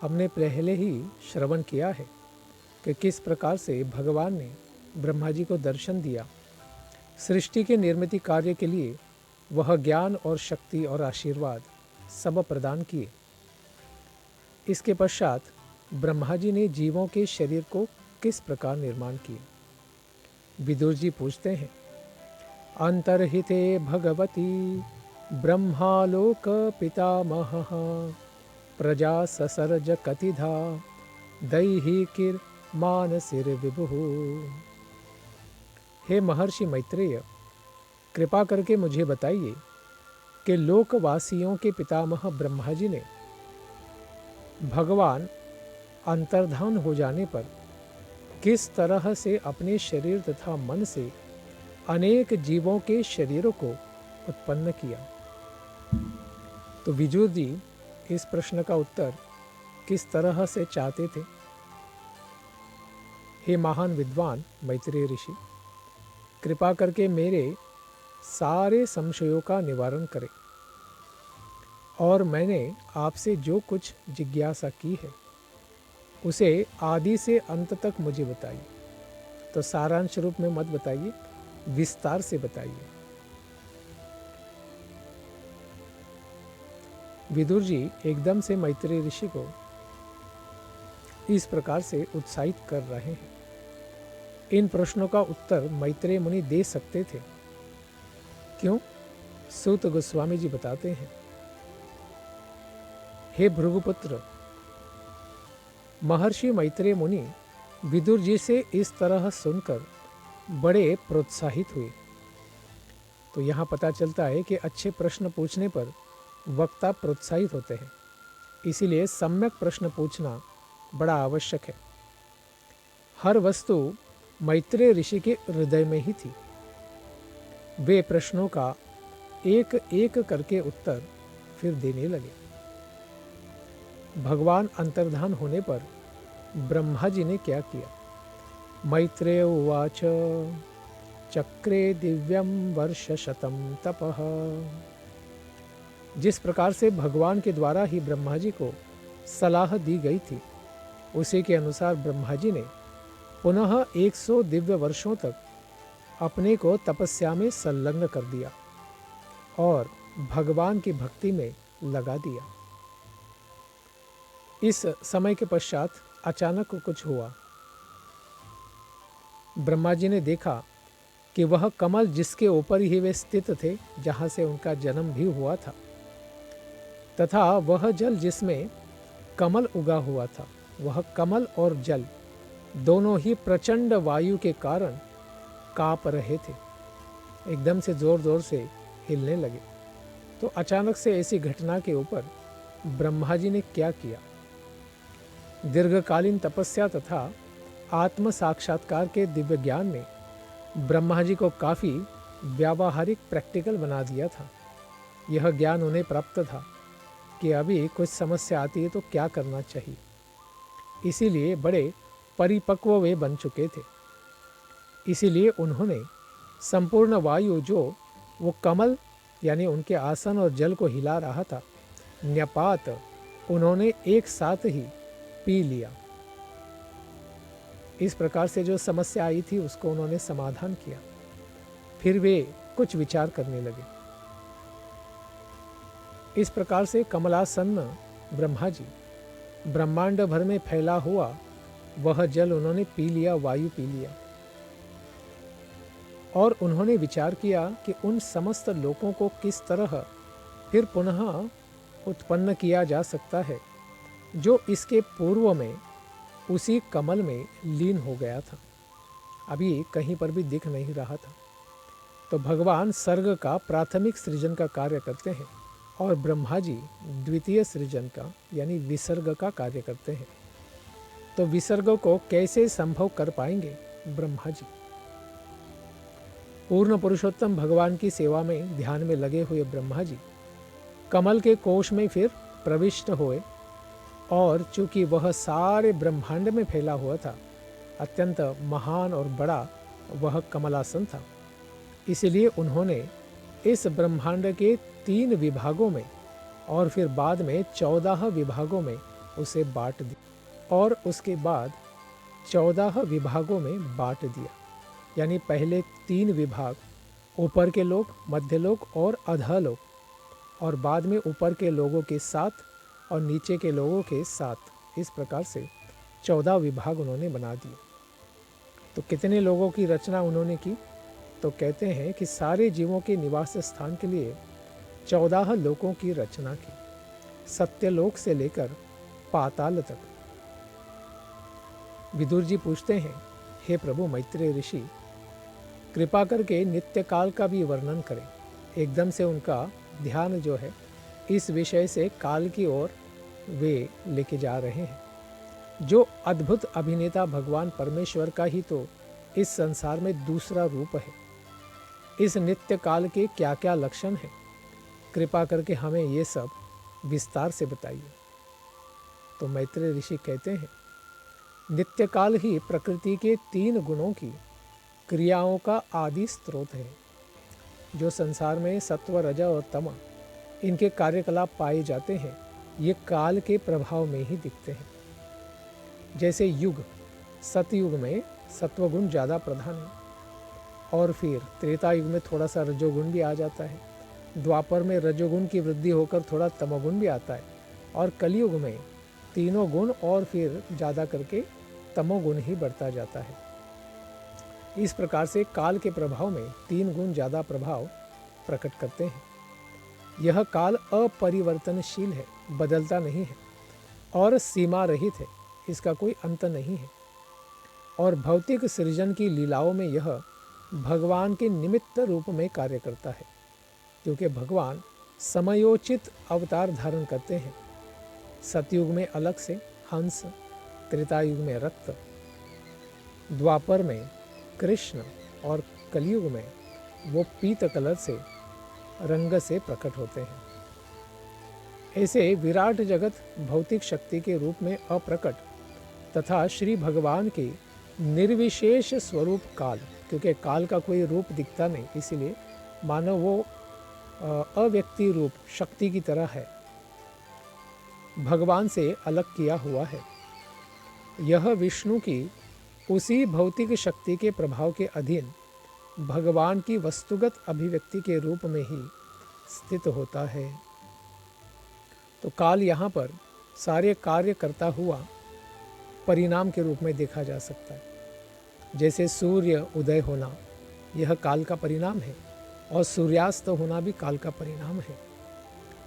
हमने पहले ही श्रवण किया है कि किस प्रकार से भगवान ने ब्रह्मा जी को दर्शन दिया। सृष्टि के निर्मित कार्य के लिए वह ज्ञान और शक्ति और आशीर्वाद सब प्रदान किए। इसके पश्चात ब्रह्मा जी ने जीवों के शरीर को किस प्रकार निर्माण किया। विदुर जी पूछते हैं, अंतर्हिते भगवती ब्रह्मालोक पितामहः प्रजा ससर्ज कतिधा दैहिकीर मानसिर विभुः। हे महर्षि मैत्रेय, कृपा करके मुझे बताइए कि लोकवासियों के पितामह ब्रह्मा जी ने भगवान अंतर्धान हो जाने पर किस तरह से अपने शरीर तथा मन से अनेक जीवों के शरीरों को उत्पन्न किया। तो विदुर जी इस प्रश्न का उत्तर किस तरह से चाहते थे। हे महान विद्वान मैत्रेय ऋषि, कृपा करके मेरे सारे संशयों का निवारण करें और मैंने आपसे जो कुछ जिज्ञासा की है उसे आदि से अंत तक मुझे बताइए। तो सारांश रूप में मत बताइए, विस्तार से बताइए। विदुर जी एकदम से मैत्रेय ऋषि को इस प्रकार से उत्साहित कर रहे हैं। इन प्रश्नों का उत्तर मैत्रेय मुनि दे सकते थे। क्यों? सूत गोस्वामी जी बताते हैं, हे भृगुपुत्र, महर्षि मैत्रेय मुनि विदुर जी से इस तरह सुनकर बड़े प्रोत्साहित हुए। तो यहाँ पता चलता है कि अच्छे प्रश्न पूछने पर वक्ता प्रोत्साहित होते हैं। इसीलिए सम्यक प्रश्न पूछना बड़ा आवश्यक है। हर वस्तु मैत्रेय ऋषि के हृदय में ही थी। वे प्रश्नों का एक एक करके उत्तर फिर देने लगे। भगवान अंतर्धान होने पर ब्रह्मा जी ने क्या किया। मैत्रेय उवाच चक्रे दिव्यम वर्ष शतम तपः। जिस प्रकार से भगवान के द्वारा ही ब्रह्मा जी को सलाह दी गई थी, उसी के अनुसार ब्रह्मा जी ने पुनः 100 दिव्य वर्षों तक अपने को तपस्या में संलग्न कर दिया और भगवान की भक्ति में लगा दिया। इस समय के पश्चात अचानक कुछ हुआ। ब्रह्मा जी ने देखा कि वह कमल जिसके ऊपर ही वे स्थित थे, जहाँ से उनका जन्म भी हुआ था, तथा वह जल जिसमें कमल उगा हुआ था, वह कमल और जल दोनों ही प्रचंड वायु के कारण काँप रहे थे, एकदम से जोर जोर से हिलने लगे। तो अचानक से ऐसी घटना के ऊपर ब्रह्मा जी ने क्या किया। दीर्घकालीन तपस्या तथा आत्म साक्षात्कार के दिव्य ज्ञान ने ब्रह्मा जी को काफ़ी व्यावहारिक प्रैक्टिकल बना दिया था। यह ज्ञान उन्हें प्राप्त था कि अभी कुछ समस्या आती है तो क्या करना चाहिए। इसीलिए बड़े परिपक्व वे बन चुके थे। इसीलिए उन्होंने संपूर्ण वायु जो वो कमल यानी उनके आसन और जल को हिला रहा था, न्यपात उन्होंने एक साथ ही पी लिया। इस प्रकार से जो समस्या आई थी उसको उन्होंने समाधान किया। फिर वे कुछ विचार करने लगे। इस प्रकार से कमलासन्न ब्रह्मा जी ब्रह्मांड भर में फैला हुआ वह जल उन्होंने पी लिया, वायु पी लिया। और उन्होंने विचार किया कि उन समस्त लोकों को किस तरह फिर पुनः उत्पन्न किया जा सकता है जो इसके पूर्व में उसी कमल में लीन हो गया था, अभी कहीं पर भी दिख नहीं रहा था। तो भगवान सर्ग का प्राथमिक सृजन का कार्य करते हैं और ब्रह्मा जी द्वितीय सृजन का यानी विसर्ग का कार्य करते हैं। तो विसर्ग को कैसे संभव कर पाएंगे ब्रह्मा जी। पूर्ण पुरुषोत्तम भगवान की सेवा में ध्यान में लगे हुए ब्रह्मा जी कमल के कोश में फिर प्रविष्ट हुए और चूंकि वह सारे ब्रह्मांड में फैला हुआ था, अत्यंत महान और बड़ा वह कमलासन था, इसलिए उन्होंने इस ब्रह्मांड के 3 विभागों में और फिर बाद में 14 विभागों में उसे बांट दिया और उसके बाद 14 विभागों में बांट दिया। यानी पहले 3 विभाग, ऊपर के लोग, मध्य लोग और अधोलोक, और बाद में ऊपर के लोगों के साथ और नीचे के लोगों के साथ। इस प्रकार से 14 विभाग उन्होंने बना दिए। तो कितने लोगों की रचना उन्होंने की? तो कहते हैं कि सारे जीवों के निवास स्थान के लिए 14 लोकों की रचना की, सत्यलोक से लेकर पाताल तक। विदुर जी पूछते हैं, हे प्रभु मैत्रेय ऋषि, कृपा करके नित्य काल का भी वर्णन करें। एकदम से उनका ध्यान जो है इस विषय से काल की ओर वे लेके जा रहे हैं। जो अद्भुत अभिनेता भगवान परमेश्वर का ही तो इस संसार में दूसरा रूप है। इस नित्य काल के क्या क्या लक्षण हैं, कृपा करके हमें ये सब विस्तार से बताइए। तो मैत्रेय ऋषि कहते हैं, नित्य काल ही प्रकृति के 3 गुणों की क्रियाओं का आदि स्रोत है। जो संसार में सत्व, रज और तम इनके कार्यकलाप पाए जाते हैं, ये काल के प्रभाव में ही दिखते हैं। जैसे युग, सतयुग में सत्वगुण ज़्यादा प्रधान है, और फिर त्रेता युग में थोड़ा सा रजोगुण भी आ जाता है। द्वापर में रजोगुण की वृद्धि होकर थोड़ा तमोगुण भी आता है, और कलयुग में तीनों गुण और फिर ज़्यादा करके तमोगुण ही बढ़ता जाता है। इस प्रकार से काल के प्रभाव में 3 गुण ज़्यादा प्रभाव प्रकट करते हैं। यह काल अपरिवर्तनशील है, बदलता नहीं है और सीमा रहित है, इसका कोई अंत नहीं है। और भौतिक सृजन की लीलाओं में यह भगवान के निमित्त रूप में कार्य करता है, क्योंकि भगवान समयोचित अवतार धारण करते हैं। सतयुग में अलग से हंस, त्रेतायुग में रक्त, द्वापर में कृष्ण और कलयुग में वो पीत कलर से रंग से प्रकट होते हैं। ऐसे विराट जगत भौतिक शक्ति के रूप में अप्रकट तथा श्री भगवान के निर्विशेष स्वरूप काल, क्योंकि काल का कोई रूप दिखता नहीं, इसीलिए मानो वो अव्यक्ति रूप शक्ति की तरह है, भगवान से अलग किया हुआ है। यह विष्णु की उसी भौतिक शक्ति के प्रभाव के अधीन भगवान की वस्तुगत अभिव्यक्ति के रूप में ही स्थित होता है। तो काल यहाँ पर सारे कार्य करता हुआ परिणाम के रूप में देखा जा सकता है। जैसे सूर्य उदय होना यह काल का परिणाम है, और सूर्यास्त होना भी काल का परिणाम है।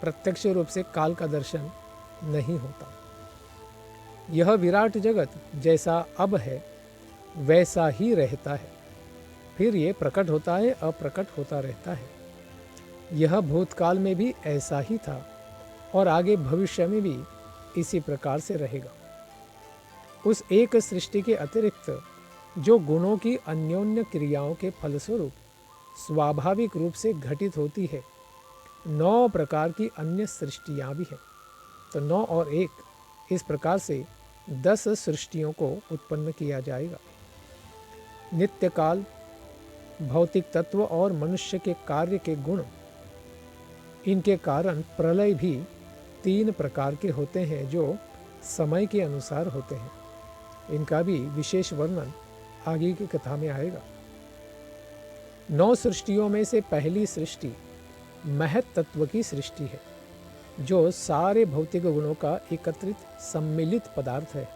प्रत्यक्ष रूप से काल का दर्शन नहीं होता। यह विराट जगत जैसा अब है वैसा ही रहता है, फिर ये प्रकट होता है, अप्रकट होता रहता है। यह भूतकाल में भी ऐसा ही था और आगे भविष्य में भी इसी प्रकार से रहेगा। उस एक सृष्टि के अतिरिक्त जो गुणों की अन्योन्य क्रियाओं के फलस्वरूप स्वाभाविक रूप से घटित होती है, 9 प्रकार की अन्य सृष्टियाँ भी हैं। तो 9 और 1 इस प्रकार से 10 सृष्टियों को उत्पन्न किया जाएगा। नित्य काल, भौतिक तत्व और मनुष्य के कार्य के गुण, इनके कारण प्रलय भी 3 प्रकार के होते हैं जो समय के अनुसार होते हैं। इनका भी विशेष वर्णन आगे की कथा में आएगा। 9 सृष्टियों में से पहली सृष्टि महत तत्व की सृष्टि है, जो सारे भौतिक गुणों का एकत्रित सम्मिलित पदार्थ है।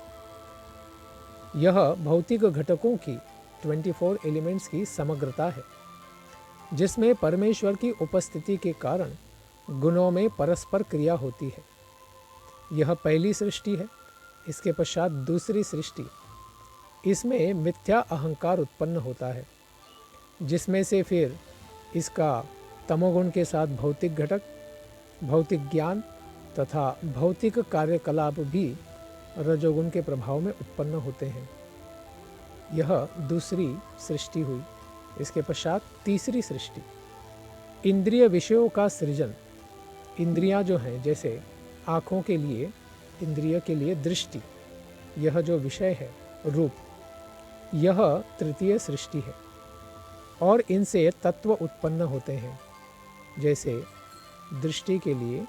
यह भौतिक घटकों की 24 एलिमेंट्स की समग्रता है, जिसमें परमेश्वर की उपस्थिति के कारण गुणों में परस्पर क्रिया होती है। यह पहली सृष्टि है। इसके पश्चात दूसरी सृष्टि, इसमें मिथ्या अहंकार उत्पन्न होता है, जिसमें से फिर इसका तमोगुण के साथ भौतिक घटक, भौतिक ज्ञान तथा भौतिक कार्यकलाप भी रजोगुण के प्रभाव में उत्पन्न होते हैं। यह दूसरी सृष्टि हुई। इसके पश्चात तीसरी सृष्टि, इंद्रिय विषयों का सृजन। इंद्रियां जो हैं, जैसे आँखों के लिए, इंद्रिय के लिए दृष्टि, यह जो विषय है रूप, यह तृतीय सृष्टि है। और इनसे तत्व उत्पन्न होते हैं। जैसे दृष्टि के लिए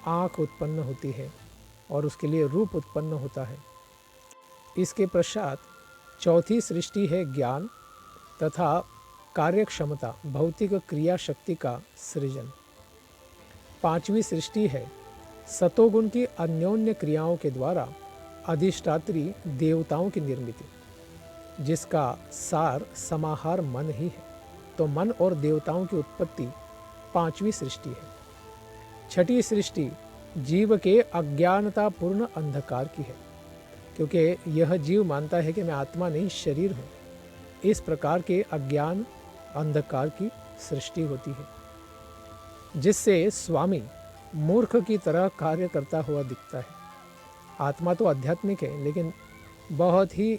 आँख उत्पन्न होती है, और उसके लिए रूप उत्पन्न होता है। इसके पश्चात चौथी सृष्टि है ज्ञान तथा कार्यक्षमता भौतिक क्रिया शक्ति का सृजन। पांचवी सृष्टि है सतोगुण की अन्योन्य क्रियाओं के द्वारा अधिष्ठात्री देवताओं की निर्मिति, जिसका सार समाहार मन ही है। तो मन और देवताओं की उत्पत्ति पांचवी सृष्टि है। छठी सृष्टि जीव के अज्ञानतापूर्ण अंधकार की है, क्योंकि यह जीव मानता है कि मैं आत्मा नहीं शरीर हूँ। इस प्रकार के अज्ञान अंधकार की सृष्टि होती है, जिससे स्वामी मूर्ख की तरह कार्य करता हुआ दिखता है। आत्मा तो आध्यात्मिक है, लेकिन बहुत ही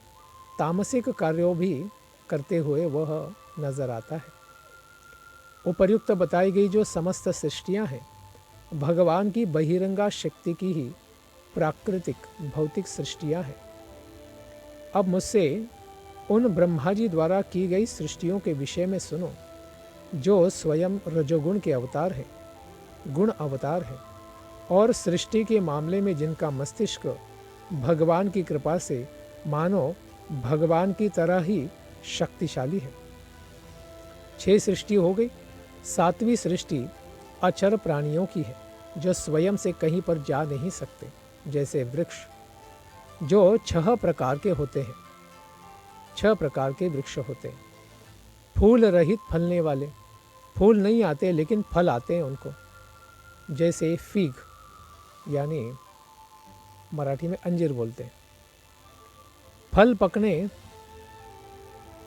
तामसिक कार्यों भी करते हुए वह नजर आता है। उपर्युक्त बताई गई जो समस्त सृष्टियां हैं भगवान की बहिरंगा शक्ति की ही प्राकृतिक भौतिक सृष्टियां हैं। अब मुझसे उन ब्रह्मा जी द्वारा की गई सृष्टियों के विषय में सुनो, जो स्वयं रजोगुण के अवतार है, गुण अवतार है, और सृष्टि के मामले में जिनका मस्तिष्क भगवान की कृपा से मानो भगवान की तरह ही शक्तिशाली है। 6 सृष्टि हो गई। 7वीं सृष्टि अचर प्राणियों की है, जो स्वयं से कहीं पर जा नहीं सकते, जैसे वृक्ष, जो 6 प्रकार के होते हैं। 6 प्रकार के वृक्ष होते हैं। फूल रहित फलने वाले, फूल नहीं आते लेकिन फल आते हैं उनको, जैसे फीग, यानी मराठी में अंजीर बोलते हैं। फल पकने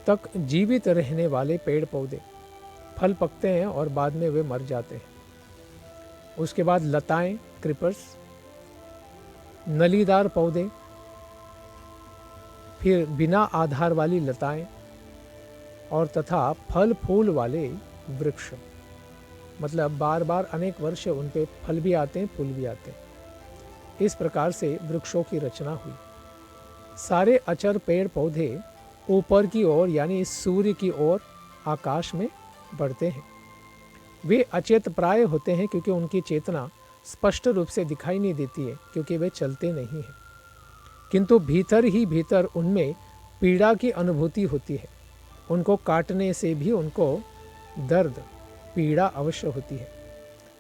तक जीवित रहने वाले पेड़ पौधे, फल पकते हैं और बाद में वे मर जाते हैं। उसके बाद लताएं, क्रीपर्स, नलीदार पौधे, फिर बिना आधार वाली लताएं, और तथा फल फूल वाले वृक्ष। मतलब बार बार अनेक वर्ष उन पे फल भी आते हैं, फूल भी आते हैं। इस प्रकार से वृक्षों की रचना हुई। सारे अचर पेड़ पौधे ऊपर की ओर यानी सूर्य की ओर आकाश में बढ़ते हैं। वे अचेत प्राय होते हैं, क्योंकि उनकी चेतना स्पष्ट रूप से दिखाई नहीं देती है, क्योंकि वे चलते नहीं हैं। किंतु भीतर ही भीतर उनमें पीड़ा की अनुभूति होती है। उनको काटने से भी उनको दर्द, पीड़ा अवश्य होती है।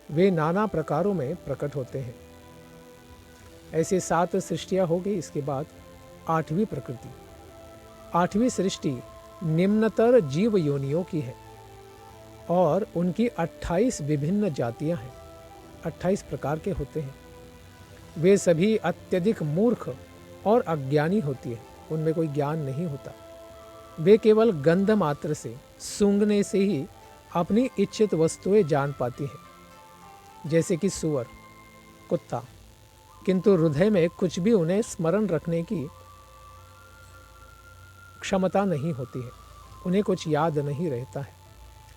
वे नाना प्रकारों में प्रकट होते हैं। ऐसे 7 सृष्टियां हो गई। इसके बाद 8वीं प्रकृति। 8वीं सृष्टि निम्नतर जीव योनियों की है, और उनकी 28 विभिन्न जातियां हैं। 28 प्रकार के होते हैं। वे सभी अत्यधिक मूर्ख और अज्ञानी होती है। उनमें कोई ज्ञान नहीं होता। वे केवल गंध मात्र से, सूंघने से ही अपनी इच्छित वस्तुएं जान पाती हैं, जैसे कि सूअर, कुत्ता। किंतु हृदय में कुछ भी उन्हें स्मरण रखने की क्षमता नहीं होती है। उन्हें कुछ याद नहीं रहता है।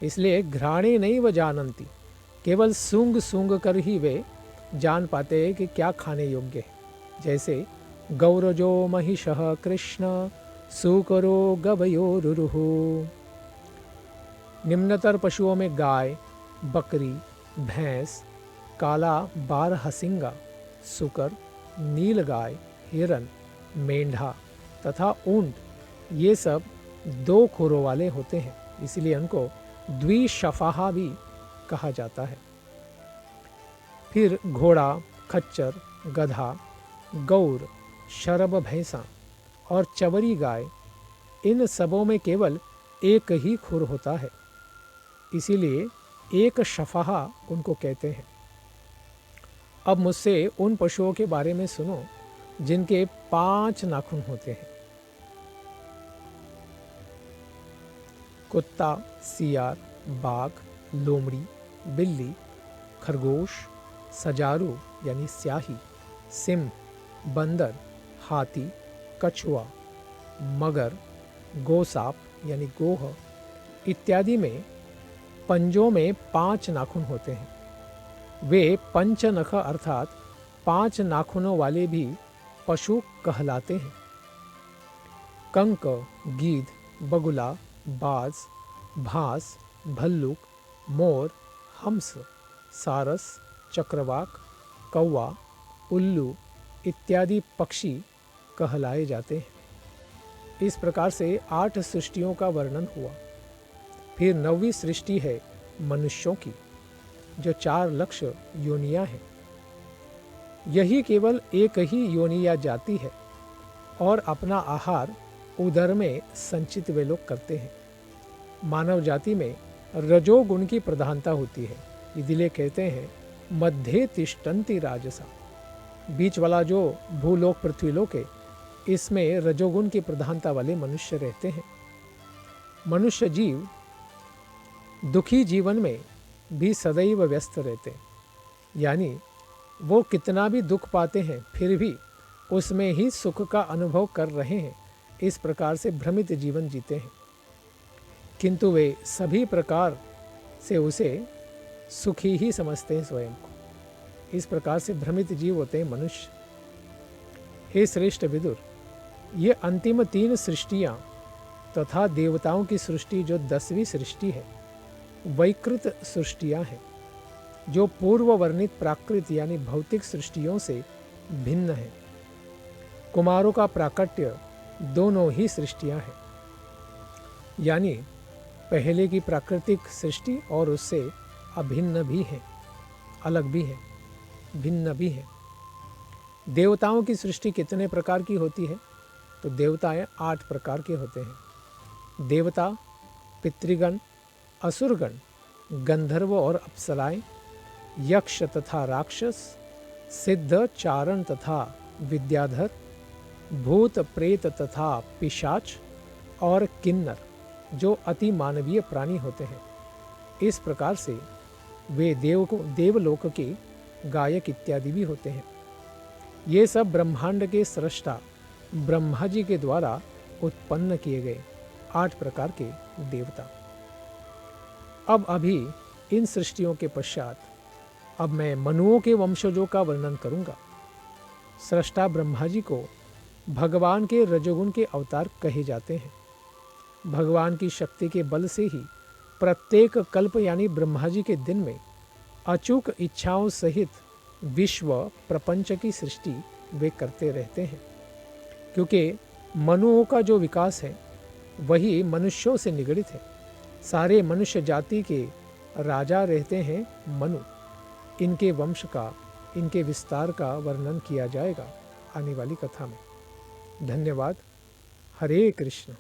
इसलिए घ्राणे नहीं व जानंती, केवल सूंघ सूंघ कर ही वे जान पाते हैं कि क्या खाने योग्य है। जैसे गौरजो महिषः कृष्ण सुकरो गवयो रुरुहु। निम्नतर पशुओं में गाय, बकरी, भैंस, काला बारहसिंगा, सुकर, नीलगाय, हिरन, मेंढा तथा ऊंट, ये सब 2 खुरों वाले होते हैं। इसलिए उनको द्विशफाहा भी कहा जाता है। फिर घोड़ा, खच्चर, गधा, गौर, शरब भैंसा और चवरी गाय, इन सबों में केवल एक ही खुर होता है। इसीलिए एक शफाहा उनको कहते हैं। अब मुझसे उन पशुओं के बारे में सुनो जिनके 5 नाखून होते हैं। कुत्ता, सियार, बाघ, लोमड़ी, बिल्ली, खरगोश, सजारू यानी स्याही, सिंह, बंदर, हाथी, कछुआ, मगर, गोसाप यानी गोह इत्यादि में पंजों में 5 नाखून होते हैं। वे पंचनख अर्थात 5 नाखूनों वाले भी पशु कहलाते हैं। कंक, गीध, बगुला, बाज, भास, भल्लुक, मोर, हंस, सारस, चक्रवाक, कौवा, उल्लू, इत्यादि पक्षी कहलाए जाते हैं। इस प्रकार से 8 सृष्टियों का वर्णन हुआ। फिर 9वीं सृष्टि है मनुष्यों की, जो 4 लक्ष योनियां हैं। यही केवल एक ही योनिया जाति है और अपना आहार उदर में संचित वे लोग करते हैं। मानव जाति में रजोगुण की प्रधानता होती है, इसलिए कहते हैं मध्य तिष्ठन्ति राजसा। बीच वाला जो भूलोक पृथ्वीलोक है, इसमें रजोगुण की प्रधानता वाले मनुष्य रहते हैं। मनुष्य जीव दुखी जीवन में भी सदैव व्यस्त रहते हैं, यानी वो कितना भी दुख पाते हैं फिर भी उसमें ही सुख का अनुभव कर रहे हैं। इस प्रकार से भ्रमित जीवन जीते हैं, किंतु वे सभी प्रकार से उसे सुखी ही समझते हैं स्वयं को। इस प्रकार से भ्रमित जीव होते हैं मनुष्य। हे श्रेष्ठ विदुर, ये अंतिम 3 सृष्टियां तथा देवताओं की सृष्टि जो 10वीं सृष्टि है, वैकृत सृष्टियां हैं, जो पूर्व वर्णित प्राकृत यानी भौतिक सृष्टियों से भिन्न है। कुमारों का प्राकट्य दोनों ही सृष्टियां हैं, यानी पहले की प्राकृतिक सृष्टि और उससे अभिन्न भी है, अलग भी है, भिन्न भी है। देवताओं की सृष्टि कितने प्रकार की होती है? तो देवताएं 8 प्रकार के होते हैं। देवता, पितृगण, असुरगण, गंधर्व और अप्सराएं, यक्ष तथा राक्षस, सिद्ध, चारण तथा विद्याधर, भूत प्रेत तथा पिशाच और किन्नर, जो अति मानवीय प्राणी होते हैं। इस प्रकार से वे देवलोक के गायक इत्यादि भी होते हैं। ये सब ब्रह्मांड के सृष्टा ब्रह्मा जी के द्वारा उत्पन्न किए गए 8 प्रकार के देवता। अब अभी इन सृष्टियों के पश्चात अब मैं मनुओं के वंशजों का वर्णन करूंगा। सृष्टा ब्रह्मा जी को भगवान के रजोगुण के अवतार कहे जाते हैं। भगवान की शक्ति के बल से ही प्रत्येक कल्प यानी ब्रह्मा जी के दिन में अचूक इच्छाओं सहित विश्व प्रपंच की सृष्टि वे करते रहते हैं, क्योंकि मनुओं का जो विकास है वही मनुष्यों से निगडित है। सारे मनुष्य जाति के राजा रहते हैं मनु। इनके वंश का, इनके विस्तार का वर्णन किया जाएगा आने वाली कथा में। धन्यवाद। हरे कृष्ण।